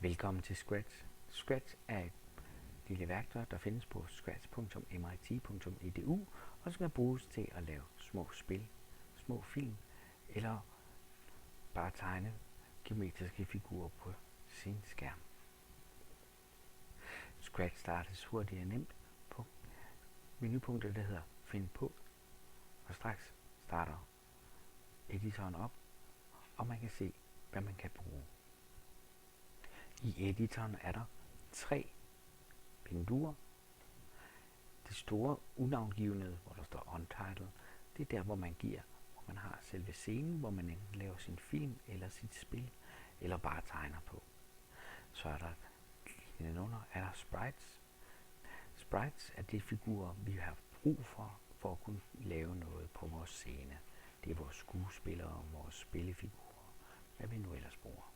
Velkommen til Scratch. Scratch er et lille værktøj, der findes på scratch.mit.edu og som kan bruges til at lave små spil, små film eller bare tegne geometriske figurer på sin skærm. Scratch startes hurtigt og nemt på menupunktet, der hedder Find på, og straks starter editoren op, og man kan se, hvad man kan bruge. I editoren er der 3 vinduer. Det store unavngivne, hvor der står Untitled, det er der, hvor man har selve scenen, hvor man enten laver sin film eller sit spil, eller bare tegner på. Så er der nedenunder er der Sprites. Sprites er de figurer, vi har brug for at kunne lave noget på vores scene. Det er vores skuespillere, vores spillefigurer, hvad vi nu ellers bruger.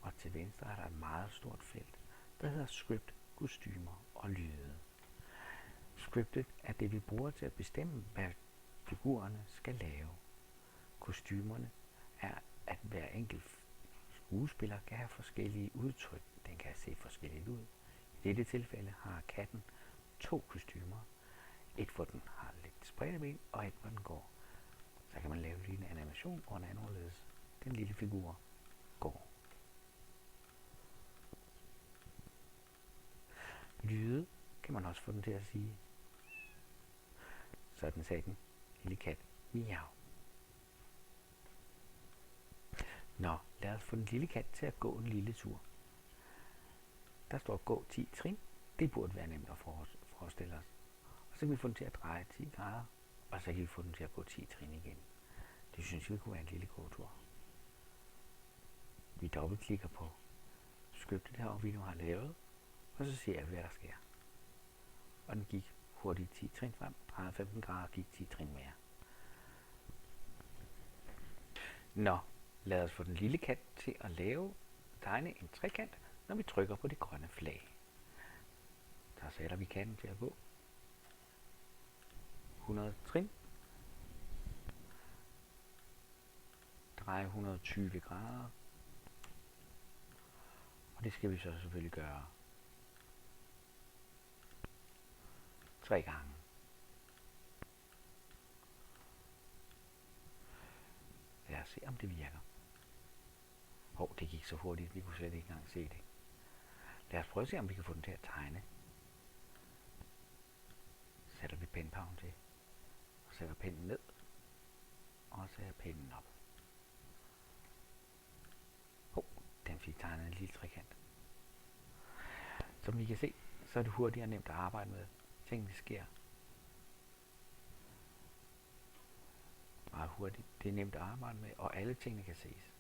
Og til venstre er der et meget stort felt, der hedder Script, kostymer og lyde. Scriptet er det, vi bruger til at bestemme, hvad figurerne skal lave. Kostymerne er, at hver enkelt skuespiller kan have forskellige udtryk. Den kan se forskelligt ud. I dette tilfælde har katten 2 kostymer. Et, hvor den har lidt spredte ben, og et, hvor den går. Så kan man lave lige en animation, og en anderledes. Den lille figur går. Lyde kan man også få den til at sige. Sådan sagde den lille kat miau. Nå, lad os få den lille kat til at gå en lille tur. Der står gå 10 trin. Det burde være nemt at forestille os. Og så kan vi få den til at dreje 10 grader, og så kan vi få den til at gå 10 trin igen. Det synes vi kunne være en lille gåtur. Vi dobbeltklikker på scriptet her, vi nu har lavet, og så ser vi, hvad der sker. Og den gik hurtigt 10 trin frem, drejede 15 grader og gik 10 trin mere. Nå, lad os få den lille kat til at tegne en trekant, når vi trykker på det grønne flag. Så sætter vi katten til at gå 100 trin, dreje 120 grader, og det skal vi så selvfølgelig gøre 3 gange. Lad os se, om det virker. Det gik så hurtigt, vi kunne slet ikke engang se det. Lad os prøve at se, om vi kan få den til at tegne. Sætter vi penpausen til, og sætter pennen ned, og sætter pennen op. Den fik tegnet en lille trekant. Som vi kan se, så er det hurtigt og nemt at arbejde med. Tingene sker meget hurtigt. Det er nemt at arbejde med, og alle tingene kan ses.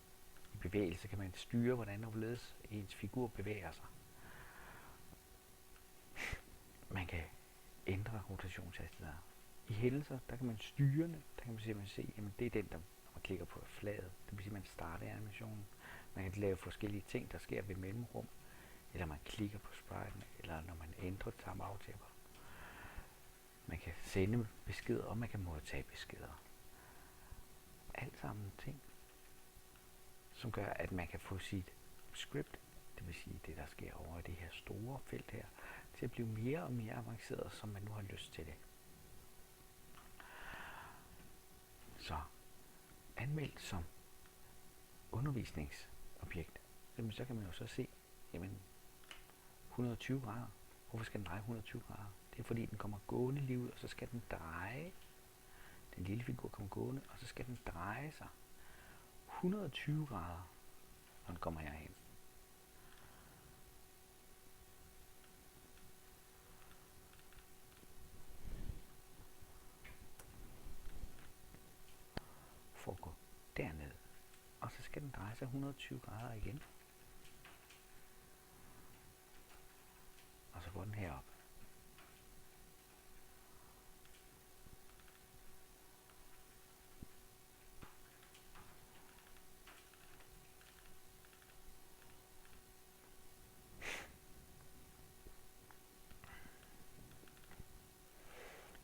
I bevægelse kan man styre, hvordan og hvorledes ens figur bevæger sig. Man kan ændre rotationshastigheder. I hændelser, der kan man styre det. Der kan man simpelthen se, jamen det er den, der når man klikker på flaget. Det vil sige, at man starter animationen. Man kan lave forskellige ting, der sker ved mellemrum. Eller man klikker på spriten, eller når man ændrer timeout-tapper. Man kan sende beskeder, og man kan modtage beskeder. Alt sammen ting, som gør, at man kan få sit script, det vil sige det, der sker over i det her store felt her, til at blive mere og mere avanceret, som man nu har lyst til det. Så anmeldt som undervisningsobjekt, så kan man jo så se, jamen 120 grader. Hvorfor skal den dreje 120 grader? Det er fordi, den kommer gående lige ud, og så skal den dreje. Den lille figur kommer gående, og så skal den dreje sig 120 grader, når den kommer herhen. For at gå derned, og så skal den dreje sig 120 grader igen. Og så går den herop.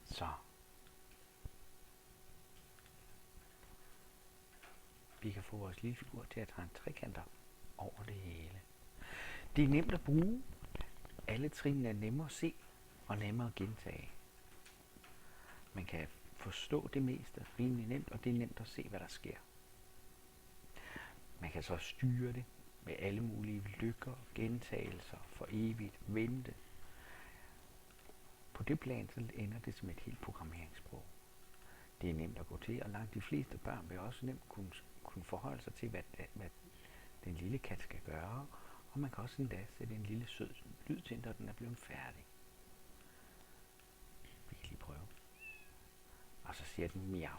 Så vi kan få vores lille figur til at tegne trekanter over det hele. Det er nemt at bruge. Alle trinene er nemmere at se og nemmere at gentage. Man kan forstå det meste rimelig nemt, og det er nemt at se, hvad der sker. Man kan så styre det med alle mulige lykker, gentagelser, for evigt, vente. På det plan så ender det som et helt programmeringssprog. Det er nemt at gå til, og langt de fleste børn vil også nemt kunne forholde sig til, hvad den lille kat skal gøre. Og man kan også endda sætte en lille sød lyd til, når den er blevet færdig. Vi kan lige prøve. Og så siger den miau.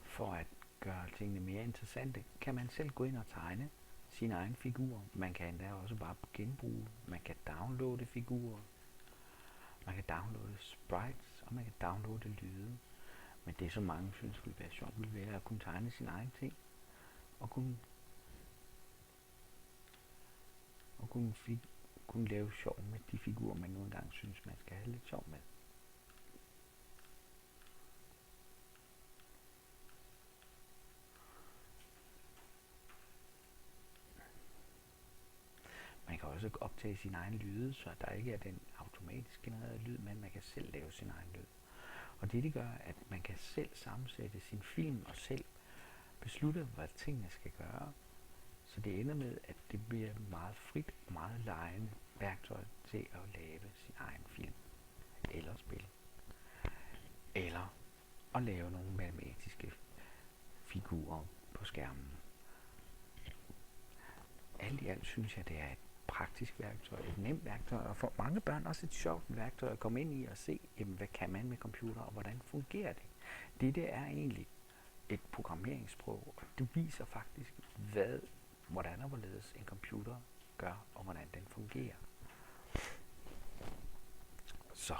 For at gøre tingene mere interessante, kan man selv gå ind og tegne sin egen figur. Man kan endda også bare genbruge. Man kan downloade figurer. Man kan downloade sprites, og man kan downloade lyde. Men det, som mange synes ville være sjovt, ville være at kunne tegne sin egen ting. Og kunne lave sjov med de figurer, man nogle gange synes, man skal have lidt sjov med. Man kan også optage sin egen lyde, så der ikke er den automatisk genererede lyd, men man kan selv lave sin egen lyd. Og det gør, at man kan selv sammensætte sin film og selv beslutte, hvad tingene skal gøre. Så det ender med, at det bliver meget frit og meget legende værktøj til at lave sin egen film eller spil. Eller at lave nogle matematiske figurer på skærmen. Alt i alt synes jeg, det er et praktisk værktøj, et nemt værktøj, og for mange børn også et sjovt værktøj at komme ind i og se, jamen, hvad kan man med computer, og hvordan fungerer det. Det er egentlig et programmeringssprog, og det viser faktisk, hvordan og hvorledes en computer gør, og hvordan den fungerer. Så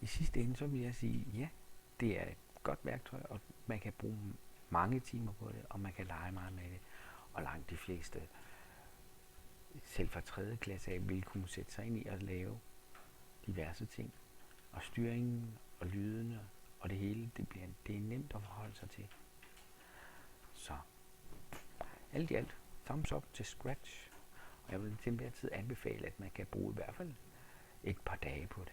i sidste ende, så vil jeg sige, ja, det er et godt værktøj, og man kan bruge mange timer på det, og man kan lege meget med det, og langt de fleste selv fra 3. klasse af vil kunne sætte sig ind i at lave diverse ting. Og styringen og lydene og det hele, det er nemt at forholde sig til. Så alt i alt, thumbs up til Scratch. Og jeg vil til enhver tid anbefale, at man kan bruge i hvert fald et par dage på det.